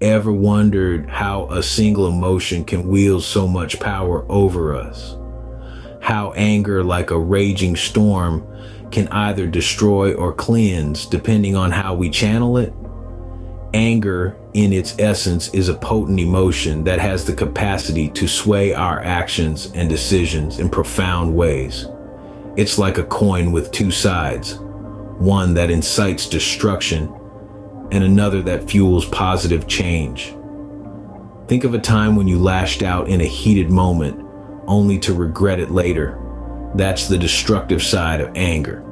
Ever wondered how a single emotion can wield so much power over us? How anger, like a raging storm, can either destroy or cleanse depending on how we channel it? Anger, in its essence, is a potent emotion that has the capacity to sway our actions and decisions in profound ways. It's like a coin with two sides, one that incites destruction and another that fuels positive change. Think of a time when you lashed out in a heated moment, only to regret it later. That's the destructive side of anger.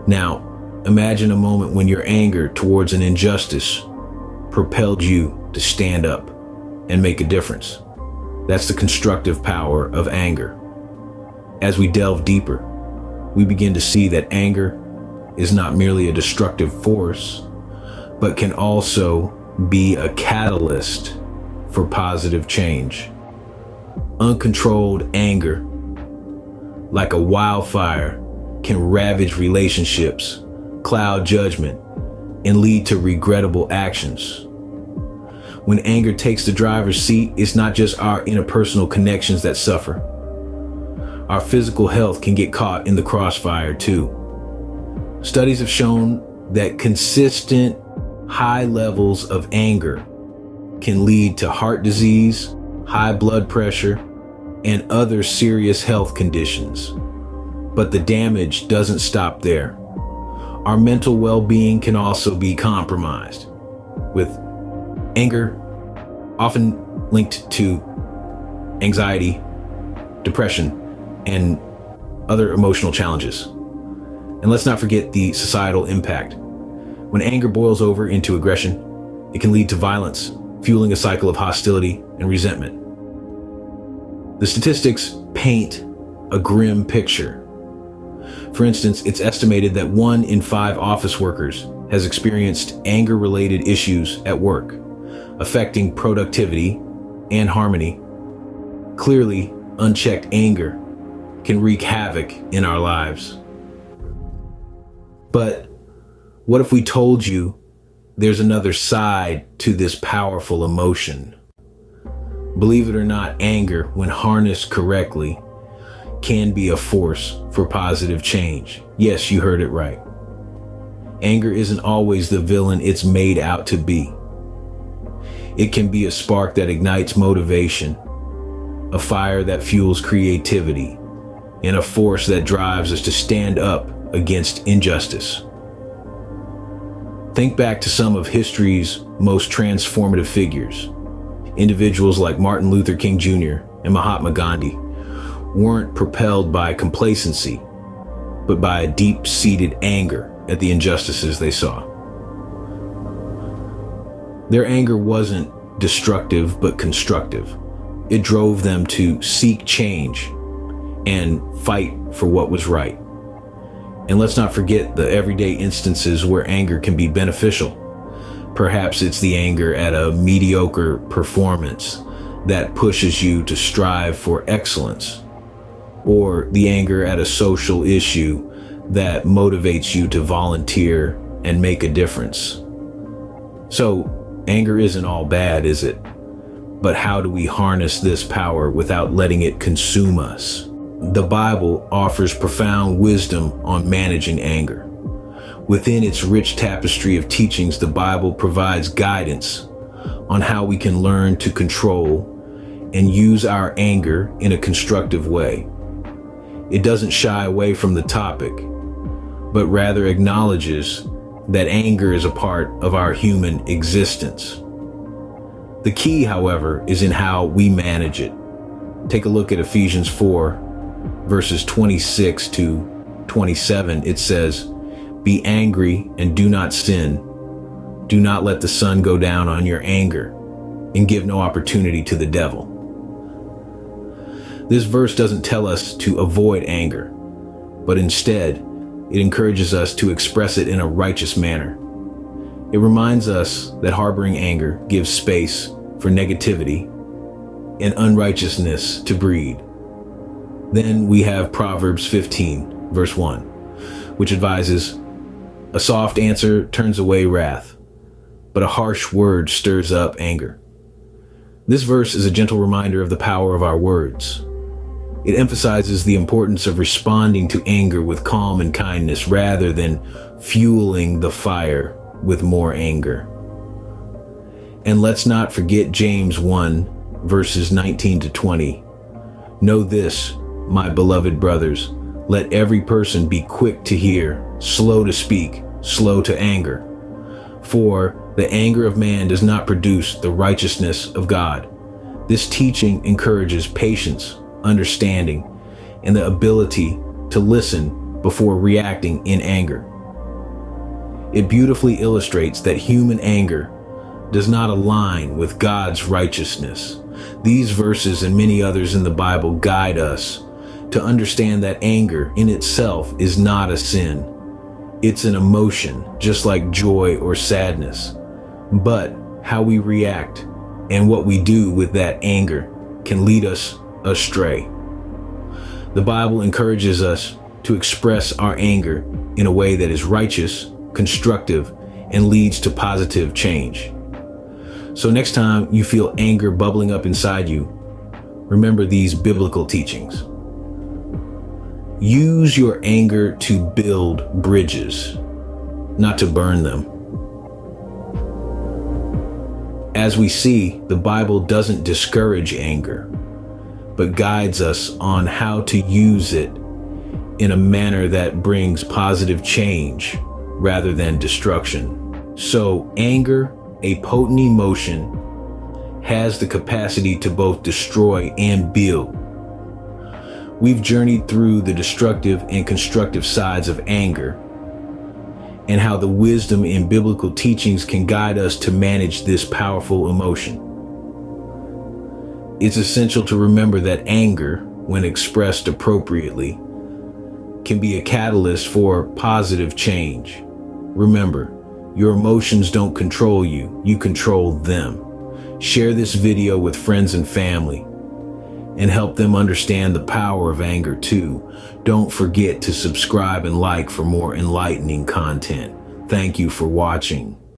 Now, imagine a moment when your anger towards an injustice propelled you to stand up and make a difference. That's the constructive power of anger. As we delve deeper, we begin to see that anger is not merely a destructive force, but can also be a catalyst for positive change. Uncontrolled anger, like a wildfire, can ravage relationships, cloud judgment, and lead to regrettable actions. When anger takes the driver's seat, it's not just our interpersonal connections that suffer. Our physical health can get caught in the crossfire too. Studies have shown that consistent high levels of anger can lead to heart disease, high blood pressure, and other serious health conditions. But the damage doesn't stop there. Our mental well-being can also be compromised, with anger often linked to anxiety, depression, and other emotional challenges. And let's not forget the societal impact. When anger boils over into aggression, it can lead to violence, fueling a cycle of hostility and resentment. The statistics paint a grim picture. For instance, it's estimated that 1 in 5 office workers has experienced anger-related issues at work, affecting productivity and harmony. Clearly, unchecked anger can wreak havoc in our lives. But what if we told you there's another side to this powerful emotion? Believe it or not, anger, when harnessed correctly, can be a force for positive change. Yes, you heard it right. Anger isn't always the villain it's made out to be. It can be a spark that ignites motivation, a fire that fuels creativity, and a force that drives us to stand up against injustice. Think back to some of history's most transformative figures. Individuals like Martin Luther King Jr. and Mahatma Gandhi weren't propelled by complacency, but by a deep-seated anger at the injustices they saw. Their anger wasn't destructive, but constructive. It drove them to seek change and fight for what was right. And let's not forget the everyday instances where anger can be beneficial. Perhaps it's the anger at a mediocre performance that pushes you to strive for excellence, or the anger at a social issue that motivates you to volunteer and make a difference. So, anger isn't all bad, is it? But how do we harness this power without letting it consume us? The Bible offers profound wisdom on managing anger. Within its rich tapestry of teachings, the Bible provides guidance on how we can learn to control and use our anger in a constructive way. It doesn't shy away from the topic, but rather acknowledges that anger is a part of our human existence. The key, however, is in how we manage it. Take a look at Ephesians 4, verses 26 to 27. It says, "Be angry and do not sin. Do not let the sun go down on your anger, and give no opportunity to the devil." This verse doesn't tell us to avoid anger, but instead, it encourages us to express it in a righteous manner. It reminds us that harboring anger gives space for negativity and unrighteousness to breed. Then we have Proverbs 15, verse 1, which advises, "A soft answer turns away wrath, but a harsh word stirs up anger. This verse is a gentle reminder of the power of our words. It emphasizes the importance of responding to anger with calm and kindness rather than fueling the fire with more anger. And let's not forget James 1, verses 19 to 20. Know this, my beloved brothers, let every person be quick to hear, slow to speak, slow to anger. For the anger of man does not produce the righteousness of God. This teaching encourages patience, understanding, and the ability to listen before reacting in anger. It beautifully illustrates that human anger does not align with God's righteousness. These verses and many others in the Bible guide us to understand that anger in itself is not a sin. It's an emotion, just like joy or sadness. But how we react and what we do with that anger can lead us astray. The Bible encourages us to express our anger in a way that is righteous, constructive, and leads to positive change. So next time you feel anger bubbling up inside you, remember these biblical teachings. Use your anger to build bridges, not to burn them. As we see, the Bible doesn't discourage anger, but guides us on how to use it in a manner that brings positive change rather than destruction. So anger, a potent emotion, has the capacity to both destroy and build. We've journeyed through the destructive and constructive sides of anger and how the wisdom in biblical teachings can guide us to manage this powerful emotion. It's essential to remember that anger, when expressed appropriately, can be a catalyst for positive change. Remember, your emotions don't control you, you control them. Share this video with friends and family and help them understand the power of anger too. Don't forget to subscribe and like for more enlightening content. Thank you for watching.